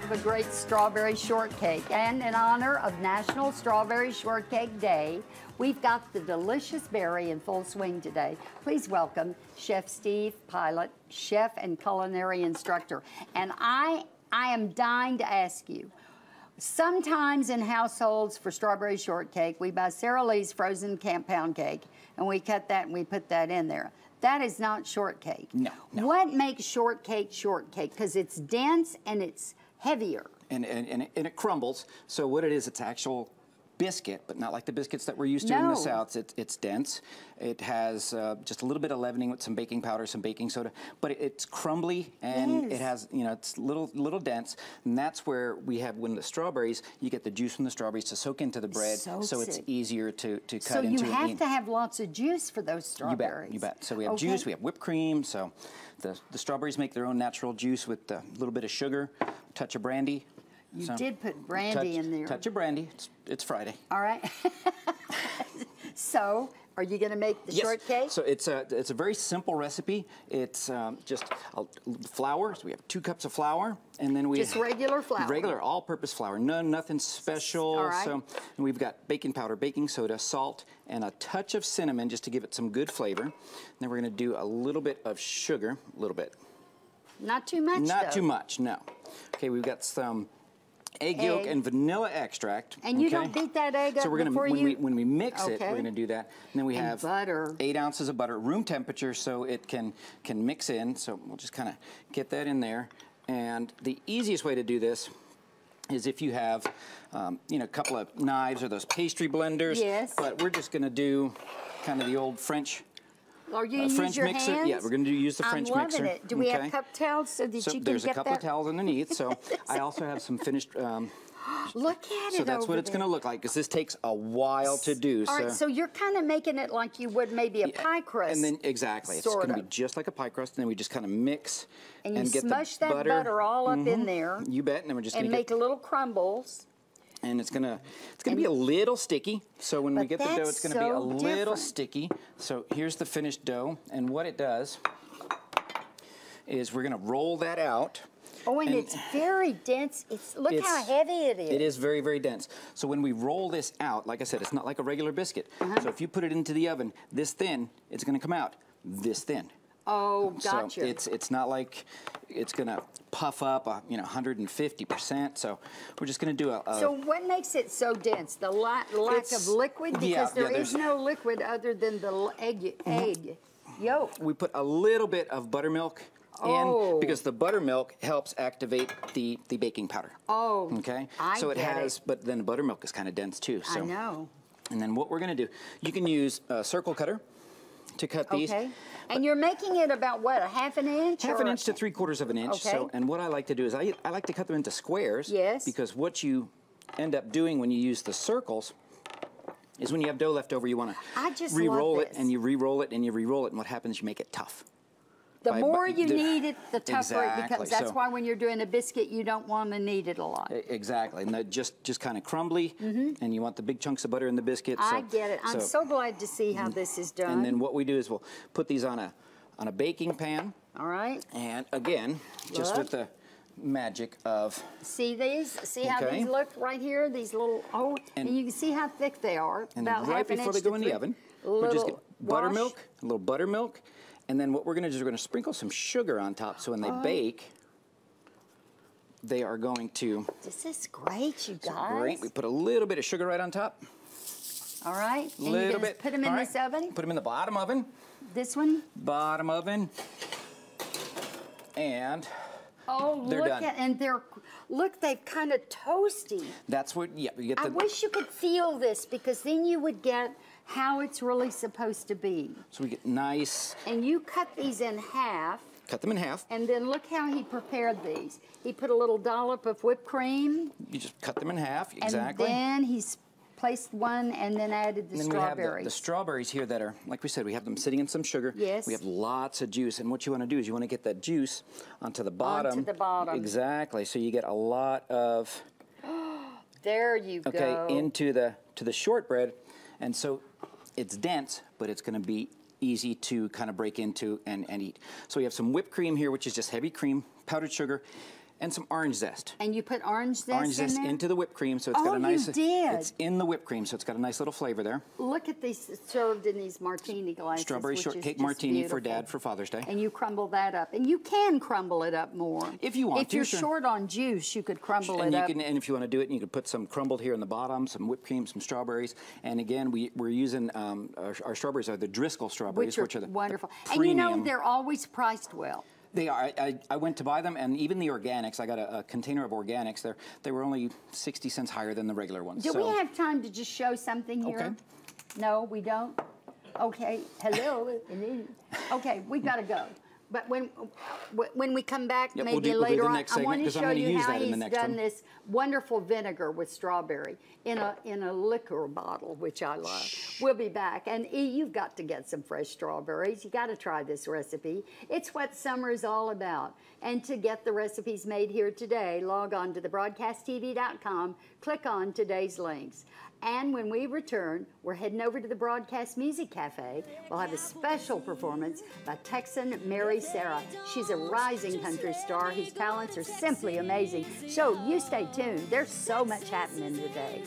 of a great strawberry shortcake. And in honor of National Strawberry Shortcake Day, we've got the delicious berry in full swing today. Please welcome Chef Steve Pilat, chef and culinary instructor. And I am dying to ask you, sometimes in households for strawberry shortcake, we buy Sara Lee's frozen camp pound cake, and we cut that and we put that in there. That is not shortcake. No. What makes shortcake shortcake? Because it's dense and it's heavier. And it crumbles. So what it is, it's actual biscuit, but not like the biscuits that we're used to in the South. It's dense. It has just a little bit of leavening with some baking powder, some baking soda, but it's crumbly and it has, you know, it's little dense. And that's where we have, when the strawberries, you get the juice from the strawberries to soak into the bread, so it's easier to cut into. So you have to have lots of juice for those strawberries. You bet. So we have juice, we have whipped cream. So the strawberries make their own natural juice with a little bit of sugar, a touch of brandy. You did put brandy in there. Touch of brandy. It's Friday. All right. So, are you going to make the shortcake? So it's a very simple recipe. It's just flour. So we have 2 cups of flour, and then we just regular flour. Regular all-purpose flour. Nothing special. All right. So and we've got baking powder, baking soda, salt, and a touch of cinnamon just to give it some good flavor. And then we're going to do a little bit of sugar, a little bit. Not too much. Not too much. No. Okay, we've got some egg yolk and vanilla extract. And you don't beat that egg up so we're gonna, before when we mix it, we're going to do that. And then we have butter. 8 ounces of butter, room temperature, so it can mix in. So we'll just kind of get that in there. And the easiest way to do this is if you have, you know, a couple of knives or those pastry blenders. Yes. But we're just going to do kind of the old French. Are you going to use your mixer. hands? Yeah, we're going to use the French mixer. I'm loving it. Do we have cup towels so that you can get that? There's a couple of towels underneath. So I also have some finished. Look at it. So that's what it's going to look like, because this takes a while to do. All right, so you're kind of making it like you would maybe a pie crust. And then exactly, it's going to be just like a pie crust. And then we just kind of mix and you get smush the that butter all up in there. You bet. And then we're just going to make little crumbles. And it's gonna be a little sticky. So when we get the dough, it's gonna be a little sticky. So here's the finished dough, and what it does is we're gonna roll that out. Oh, and it's very dense. Look how heavy it is. It is very, very dense. So when we roll this out, like I said, it's not like a regular biscuit. So if you put it into the oven this thin, it's gonna come out this thin. Oh, gotcha. So it's not like it's gonna puff up, 150%. So we're just gonna do a. So what makes it so dense? The lack of liquid, because there is no liquid other than the egg yolk. We put a little bit of buttermilk in, because the buttermilk helps activate the baking powder. Oh. Okay. So it has, but then the buttermilk is kind of dense too. So. I know. And then what we're gonna do, you can use a circle cutter to cut these. Okay. And you're making it about what, a ½ an inch? Half an inch to 3/4 of an inch. Okay. So, and what I like to do is I like to cut them into squares. Yes. Because what you end up doing when you use the circles is when you have dough left over, you want to re-roll it, and you re-roll it, and you re-roll it, and what happens is you make it tough. The more you knead it, the tougher it becomes. Exactly. That's why when you're doing a biscuit, you don't want to knead it a lot. Exactly, and they're just kind of crumbly, and you want the big chunks of butter in the biscuit. I get it. I'm so glad to see how this is done. And then what we do is we'll put these on a baking pan. All right. And again, just with the magic of... See these? See how these look right here? These little, and you can see how thick they are. And about right before they go in the oven, we just get buttermilk, a little buttermilk, and then what we're going to do is we're going to sprinkle some sugar on top, so when they bake, they are going to... This is great, you guys. Great. We put a little bit of sugar right on top. All right. And little you're bit. Put them in this oven? Put them in the bottom oven. This one? Bottom oven. And they're done. And look, they're kind of toasty. That's what, you get the... I wish you could feel this, because then you would get how it's really supposed to be. So we get nice... And you cut these in half. Cut them in half. And then look how he prepared these. He put a little dollop of whipped cream. You just cut them in half, exactly. And then he's placed one and then added the strawberries. We have the strawberries here that are, like we said, we have them sitting in some sugar. Yes. We have lots of juice, and what you want to do is you want to get that juice onto the bottom. Onto the bottom. Exactly, so you get a lot of... There you go. Okay, into the shortbread, and so it's dense, but it's going to be easy to kind of break into and eat. So we have some whipped cream here, which is just heavy cream, powdered sugar, and some orange zest. And you put orange zest in there? Into the whipped cream, so it's got a nice. You did. It's in the whipped cream, so it's got a nice little flavor there. Look at these served in these martini glasses. Strawberry shortcake martini beautiful. for Dad for Father's Day. And you crumble that up, and you can crumble it up more if you want If to. you're sure. short on juice, you could crumble it up. And if you want to do it, you could put some crumbled here in the bottom, some whipped cream, some strawberries, and again, we're using our strawberries are the Driscoll strawberries, which are the wonderful. The and you know premium. they're always priced well. They are. I went to buy them, and even the organics, I got a container of organics. They were only 60 cents higher than the regular ones. Do we have time to just show something here? Okay. No, we don't? Okay, hello. Okay, we got to go. But when we come back, Yep, maybe we'll do later the on, next I segment, want to 'cause I'm show gonna you use how that in the he's next done one. this wonderful vinegar with strawberry in a liquor bottle, which I love. We'll be back. And E, you've got to get some fresh strawberries. You got to try this recipe. It's what summer is all about. And to get the recipes made here today, log on to thebroadcasttv.com, click on today's links. And when we return, we're heading over to the Broadcast Music Cafe. We'll have a special performance by Texan Mary Sarah. She's a rising country star whose talents are simply amazing. So you stay tuned. There's so much happening today.